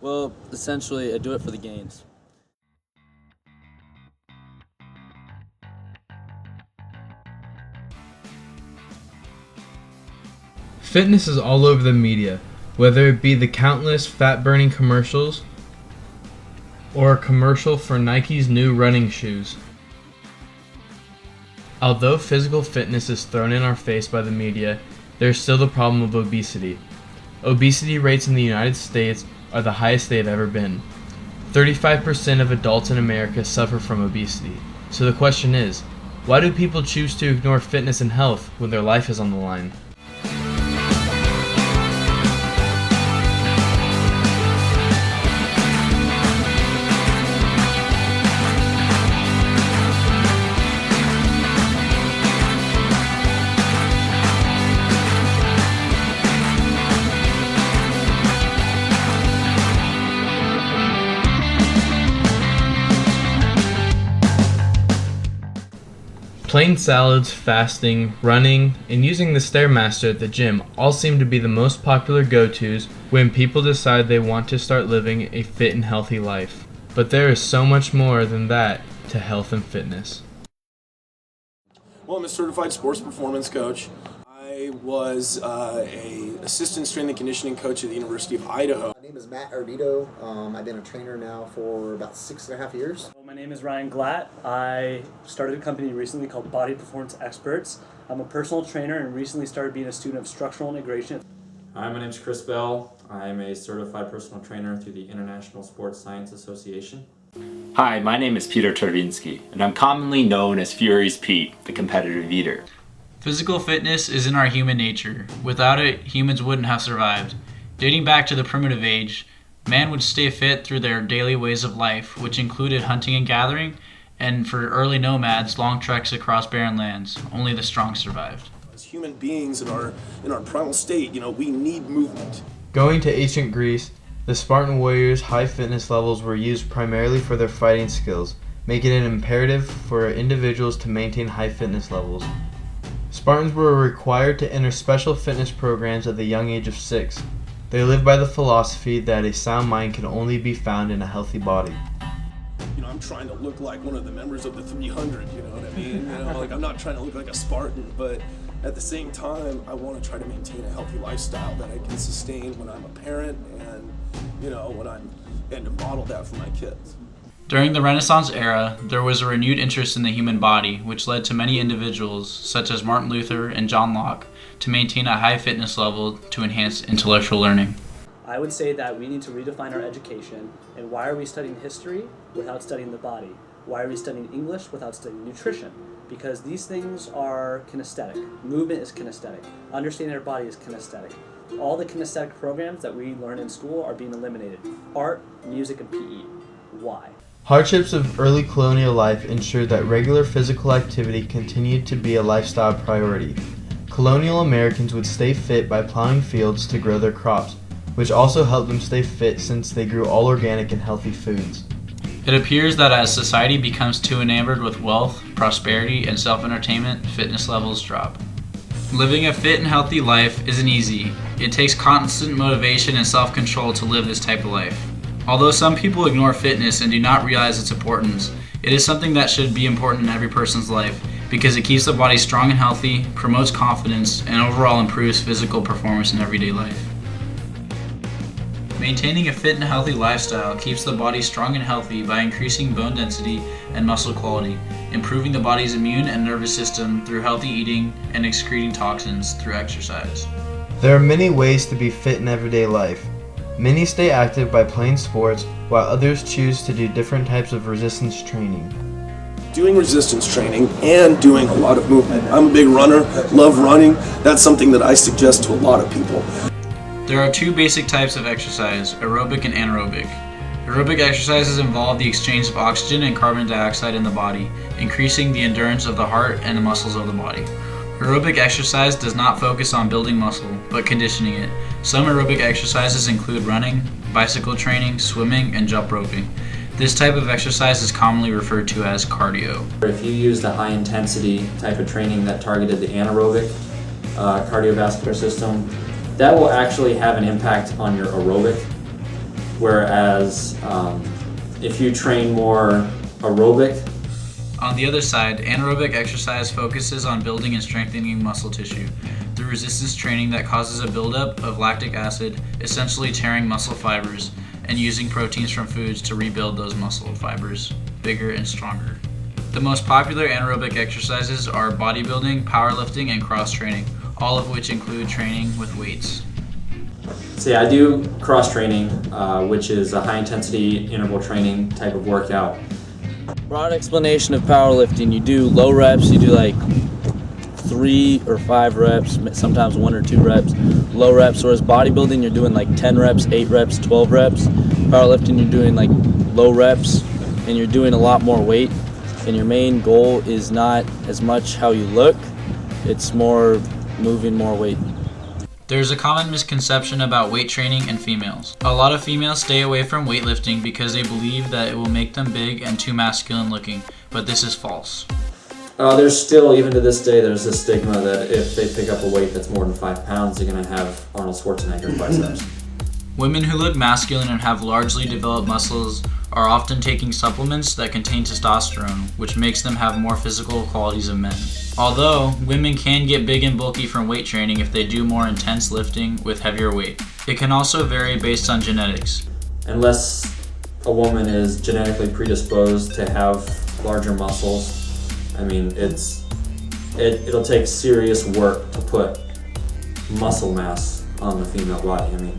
Well, essentially, I do it for the gains. Fitness is all over the media, whether it be the countless fat-burning commercials or a commercial for Nike's new running shoes. Although physical fitness is thrown in our face by the media, there is still the problem of obesity. Obesity rates in the United States are the highest they have ever been. 35% of adults in America suffer from obesity. So the question is, why do people choose to ignore fitness and health when their life is on the line? Plain salads, fasting, running, and using the Stairmaster at the gym all seem to be the most popular go-tos when people decide they want to start living a fit and healthy life. But there is so much more than that to health and fitness. Well, I'm a certified sports performance coach. I was a assistant strength and conditioning coach at the University of Idaho. My name is Matt Ardito. I've been a trainer now for about 6.5 years. Well, my name is Ryan Glatt. I started a company recently called Body Performance Experts. I'm a personal trainer and recently started being a student of structural integration. Hi, my name is Chris Bell. I'm a certified personal trainer through the International Sports Science Association. Hi, my name is Peter Turvinsky, and I'm commonly known as Fury's Pete, the competitive eater. Physical fitness is in our human nature. Without it, humans wouldn't have survived. Dating back to the primitive age, man would stay fit through their daily ways of life, which included hunting and gathering, and for early nomads, long treks across barren lands. Only the strong survived. As human beings in our primal state, we need movement. Going to ancient Greece, the Spartan warriors' high fitness levels were used primarily for their fighting skills, making it imperative for individuals to maintain high fitness levels. Spartans were required to enter special fitness programs at the young age of 6. They lived by the philosophy that a sound mind can only be found in a healthy body. I'm trying to look like one of the members of the 300, you know what I mean? I'm not trying to look like a Spartan, but at the same time, I want to try to maintain a healthy lifestyle that I can sustain when I'm a parent and to model that for my kids. During the Renaissance era, there was a renewed interest in the human body, which led to many individuals, such as Martin Luther and John Locke, to maintain a high fitness level to enhance intellectual learning. I would say that we need to redefine our education. And why are we studying history without studying the body? Why are we studying English without studying nutrition? Because these things are kinesthetic. Movement is kinesthetic. Understanding our body is kinesthetic. All the kinesthetic programs that we learn in school are being eliminated. Art, music, and PE. Why? Hardships of early colonial life ensured that regular physical activity continued to be a lifestyle priority. Colonial Americans would stay fit by plowing fields to grow their crops, which also helped them stay fit since they grew all organic and healthy foods. It appears that as society becomes too enamored with wealth, prosperity, and self-entertainment, fitness levels drop. Living a fit and healthy life isn't easy. It takes constant motivation and self-control to live this type of life. Although some people ignore fitness and do not realize its importance, it is something that should be important in every person's life because it keeps the body strong and healthy, promotes confidence, and overall improves physical performance in everyday life. Maintaining a fit and healthy lifestyle keeps the body strong and healthy by increasing bone density and muscle quality, improving the body's immune and nervous system through healthy eating, and excreting toxins through exercise. There are many ways to be fit in everyday life. Many stay active by playing sports, while others choose to do different types of resistance training. Doing resistance training and doing a lot of movement. I'm a big runner, love running. That's something that I suggest to a lot of people. There are two basic types of exercise, aerobic and anaerobic. Aerobic exercises involve the exchange of oxygen and carbon dioxide in the body, increasing the endurance of the heart and the muscles of the body. Aerobic exercise does not focus on building muscle, but conditioning it. Some aerobic exercises include running, bicycle training, swimming, and jump roping. This type of exercise is commonly referred to as cardio. If you used a high intensity type of training that targeted the anaerobic cardiovascular system, that will actually have an impact on your aerobic whereas if you train more aerobic. On the other side, anaerobic exercise focuses on building and strengthening muscle tissue through resistance training that causes a buildup of lactic acid, essentially tearing muscle fibers, and using proteins from foods to rebuild those muscle fibers bigger and stronger. The most popular anaerobic exercises are bodybuilding, powerlifting, and cross training, all of which include training with weights. So yeah, I do cross training, which is a high intensity interval training type of workout. Broad explanation of powerlifting: you do low reps, you do like 3 or 5 reps, sometimes 1 or 2 reps, low reps. Whereas bodybuilding, you're doing like 10 reps, 8 reps, 12 reps. Powerlifting, you're doing like low reps, and you're doing a lot more weight. And your main goal is not as much how you look, it's more moving more weight. There's a common misconception about weight training in females. A lot of females stay away from weightlifting because they believe that it will make them big and too masculine looking, but this is false. There's still, even to this day, there's this stigma that if they pick up a weight that's more than 5 pounds, they're gonna have Arnold Schwarzenegger biceps. Women who look masculine and have largely developed muscles are often taking supplements that contain testosterone, which makes them have more physical qualities of men. Although, women can get big and bulky from weight training if they do more intense lifting with heavier weight. It can also vary based on genetics. Unless a woman is genetically predisposed to have larger muscles, I mean, it'll take serious work to put muscle mass on the female body. I mean,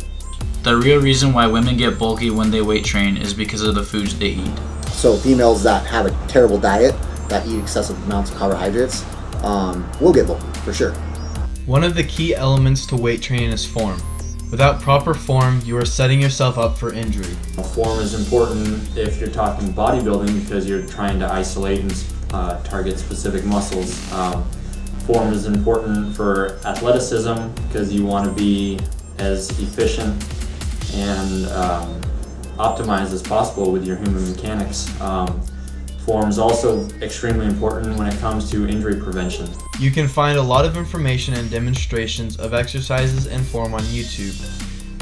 the real reason why women get bulky when they weight train is because of the foods they eat. So females that have a terrible diet, that eat excessive amounts of carbohydrates, will get bulky, for sure. One of the key elements to weight training is form. Without proper form, you are setting yourself up for injury. form is important if you're talking bodybuilding because you're trying to isolate and target specific muscles. Form is important for athleticism because you want to be as efficient and optimized as possible with your human mechanics. Form is also extremely important when it comes to injury prevention. You can find a lot of information and demonstrations of exercises and form on YouTube.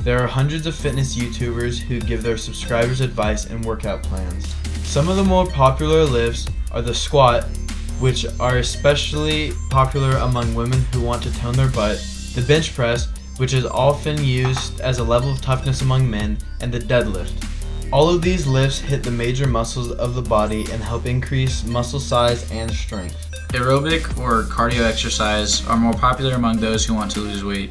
There are hundreds of fitness YouTubers who give their subscribers advice and workout plans. Some of the more popular lifts are the squat, which are especially popular among women who want to tone their butt, the bench press, which is often used as a level of toughness among men, and the deadlift. All of these lifts hit the major muscles of the body and help increase muscle size and strength. Aerobic or cardio exercise are more popular among those who want to lose weight.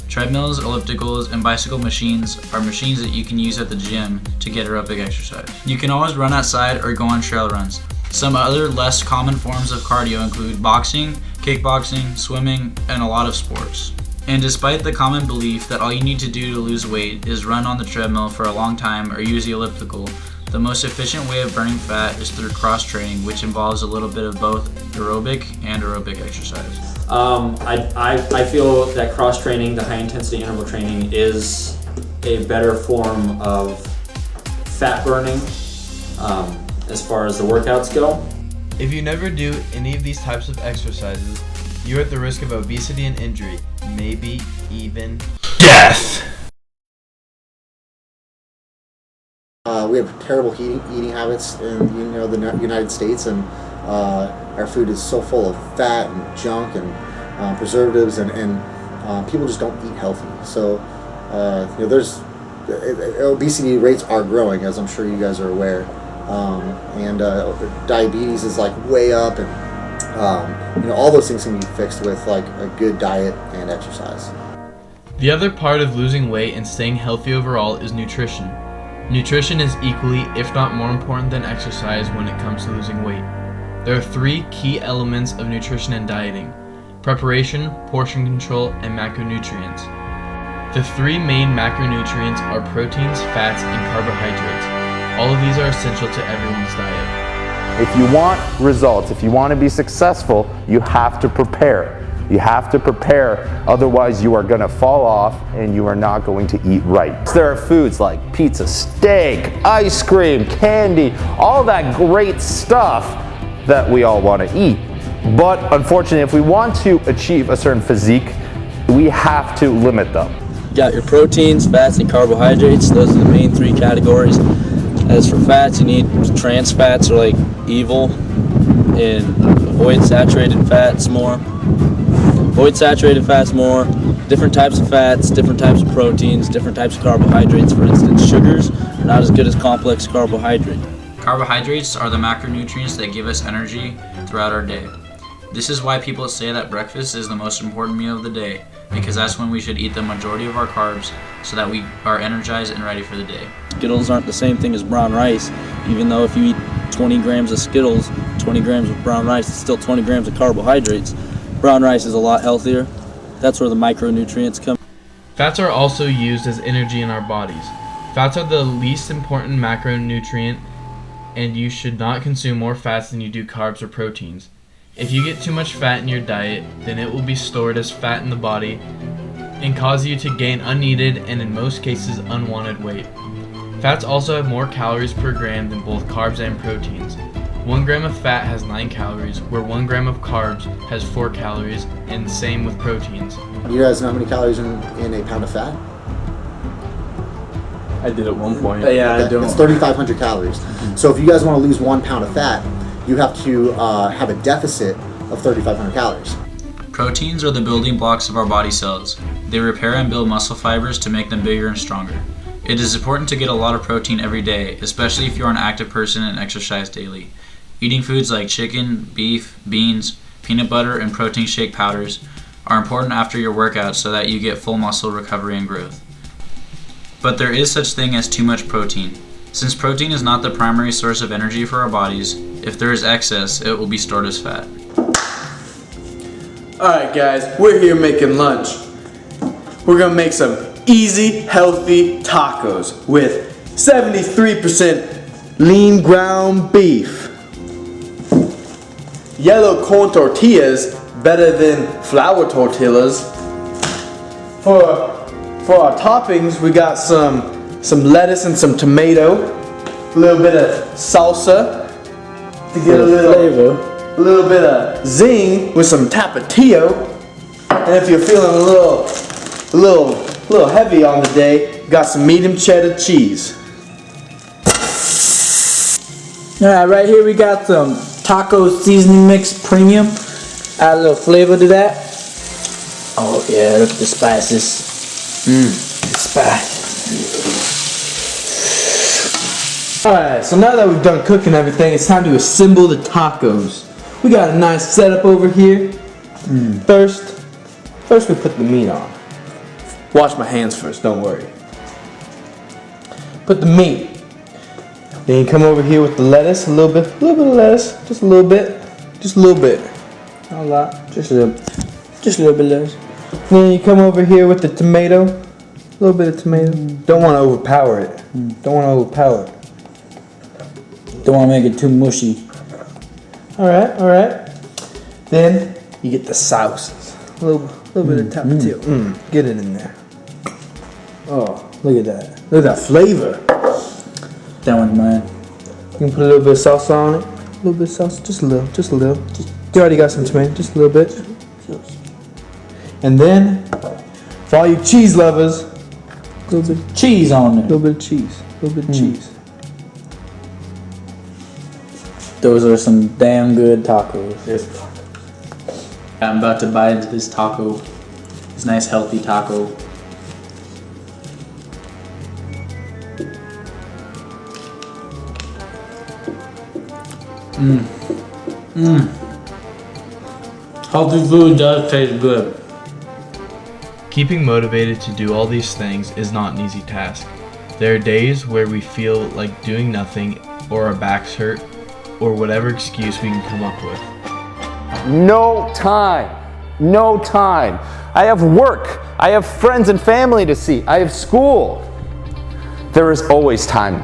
Treadmills, ellipticals, and bicycle machines are machines that you can use at the gym to get aerobic exercise. You can always run outside or go on trail runs. Some other less common forms of cardio include boxing, kickboxing, swimming, and a lot of sports. And despite the common belief that all you need to do to lose weight is run on the treadmill for a long time or use the elliptical, the most efficient way of burning fat is through cross-training, which involves a little bit of both aerobic and aerobic exercise. I feel that cross-training, the high-intensity interval training, is a better form of fat burning as far as the workouts go. If you never do any of these types of exercises, you're at the risk of obesity and injury, maybe even death. We have terrible eating habits in the United States, and our food is so full of fat and junk and preservatives, and people just don't eat healthy. So there's obesity rates are growing, as I'm sure you guys are aware, and diabetes is like way up, and all those things can be fixed with like a good diet and exercise. The other part of losing weight and staying healthy overall is nutrition. Nutrition is equally, if not more important than exercise when it comes to losing weight. There are 3 key elements of nutrition and dieting: preparation, portion control, and macronutrients. The 3 main macronutrients are proteins, fats, and carbohydrates. All of these are essential to everyone's diet. If you want results, if you want to be successful, you have to prepare. You have to prepare, otherwise you are going to fall off and you are not going to eat right. There are foods like pizza, steak, ice cream, candy, all that great stuff that we all want to eat. But unfortunately, if we want to achieve a certain physique, we have to limit them. got your proteins, fats, and carbohydrates. Those are the main three categories. As for fats, you need trans fats, are like evil, and avoid saturated fats more. Avoid saturated fats more. Different types of fats, different types of proteins, different types of carbohydrates. For instance, sugars are not as good as complex carbohydrate. Carbohydrates are the macronutrients that give us energy throughout our day. This is why people say that breakfast is the most important meal of the day, because that's when we should eat the majority of our carbs so that we are energized and ready for the day. Skittles aren't the same thing as brown rice. Even though if you eat 20 grams of Skittles, 20 grams of brown rice, it's still 20 grams of carbohydrates. Brown rice is a lot healthier. That's where the micronutrients come. Fats are also used as energy in our bodies. Fats are the least important macronutrient, and you should not consume more fats than you do carbs or proteins. If you get too much fat in your diet, then it will be stored as fat in the body and cause you to gain unneeded and in most cases unwanted weight. Fats also have more calories per gram than both carbs and proteins. 1 gram of fat has 9 calories, where 1 gram of carbs has 4 calories, and same with proteins. You guys know how many calories in a pound of fat? I did at one point. Yeah, I Okay, don't. It's 3,500 calories. So if you guys want to lose 1 pound of fat, you have to have a deficit of 3,500 calories. Proteins are the building blocks of our body cells. They repair and build muscle fibers to make them bigger and stronger. It is important to get a lot of protein every day, especially if you're an active person and exercise daily. Eating foods like chicken, beef, beans, peanut butter, and protein shake powders are important after your workout so that you get full muscle recovery and growth. But there is such thing as too much protein. Since protein is not the primary source of energy for our bodies, if there is excess, it will be stored as fat. Alright guys, we're here making lunch. We're gonna make some easy, healthy tacos with 73% lean ground beef. Yellow corn tortillas, better than flour tortillas. For our toppings, we got some lettuce and some tomato, a little bit of salsa to get a little flavor, a little bit of zing with some tapatio, and if you're feeling a little heavy on the day, got some medium cheddar cheese. Alright, right here we got some taco seasoning mix premium. Add a little flavor to that. Oh yeah, look at the spices. The spice. Alright, so now that we've done cooking everything, it's time to assemble the tacos. We got a nice setup over here. First we put the meat on. Wash my hands first, don't worry. Put the meat. Then you come over here with the lettuce, a little bit of lettuce, just a little bit. Not a lot, just a little bit of lettuce. Then you come over here with the tomato, a little bit of tomato. Don't want to overpower it. Don't want to make it too mushy. Alright. Then you get the sauces. A little bit of tapatio. Get it in there. Oh, look at that. Look at that flavor. That one's mine. You can put a little bit of salsa on it. A little bit of salsa, just a little. You already got some tomato, just a little bit. And then, for all you cheese lovers, a little bit of Cheese on A it. little bit of cheese. Those are some damn good tacos. I'm about to bite into this taco. This nice healthy taco. Healthy food does taste good. Keeping motivated to do all these things is not an easy task. There are days where we feel like doing nothing, or our backs hurt, or whatever excuse we can come up with. No time. I have work. I have friends and family to see. I have school. There is always time.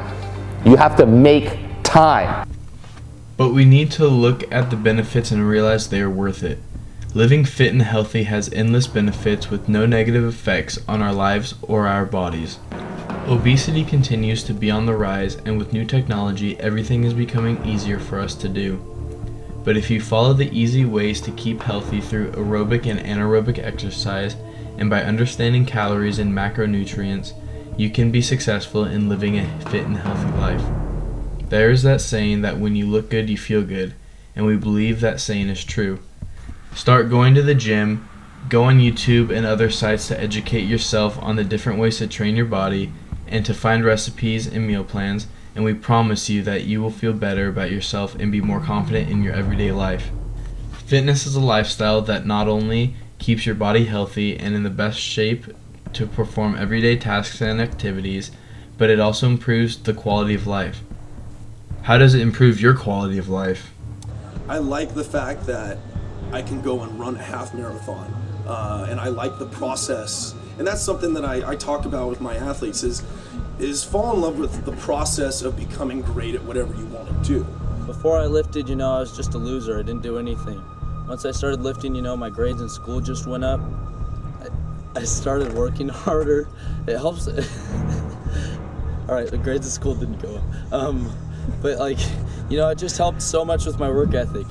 You have to make time. But we need to look at the benefits and realize they are worth it. Living fit and healthy has endless benefits with no negative effects on our lives or our bodies. Obesity continues to be on the rise, and with new technology, everything is becoming easier for us to do. But if you follow the easy ways to keep healthy through aerobic and anaerobic exercise and by understanding calories and macronutrients, you can be successful in living a fit and healthy life. There is that saying that when you look good, you feel good, and we believe that saying is true. Start going to the gym, go on YouTube and other sites to educate yourself on the different ways to train your body and to find recipes and meal plans, and we promise you that you will feel better about yourself and be more confident in your everyday life. Fitness is a lifestyle that not only keeps your body healthy and in the best shape to perform everyday tasks and activities, but it also improves the quality of life. How does it improve your quality of life? I like the fact that I can go and run a half marathon, and I like the process. And that's something that I talk about with my athletes is fall in love with the process of becoming great at whatever you want to do. Before I lifted, I was just a loser. I didn't do anything. Once I started lifting, my grades in school just went up. I started working harder. It helps. All right, the grades in school didn't go up. But it just helped so much with my work ethic.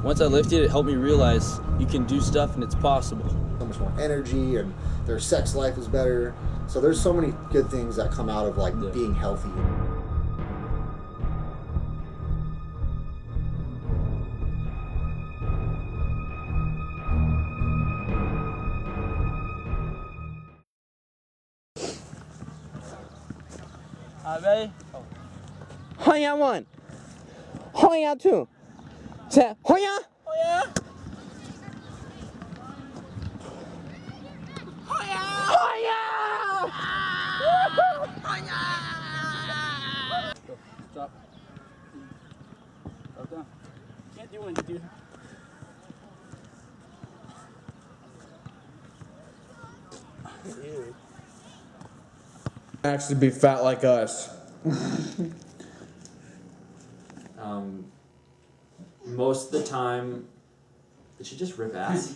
Once I lifted, it helped me realize you can do stuff and it's possible. So much more energy, and their sex life is better. So there's so many good things that come out of being healthy. Ready? 换呀 one， 换呀 two， 3，换呀。Drop. Drop down. Can't do anything, dude. Actually be fat like us. Most of the time, did she just rip ass?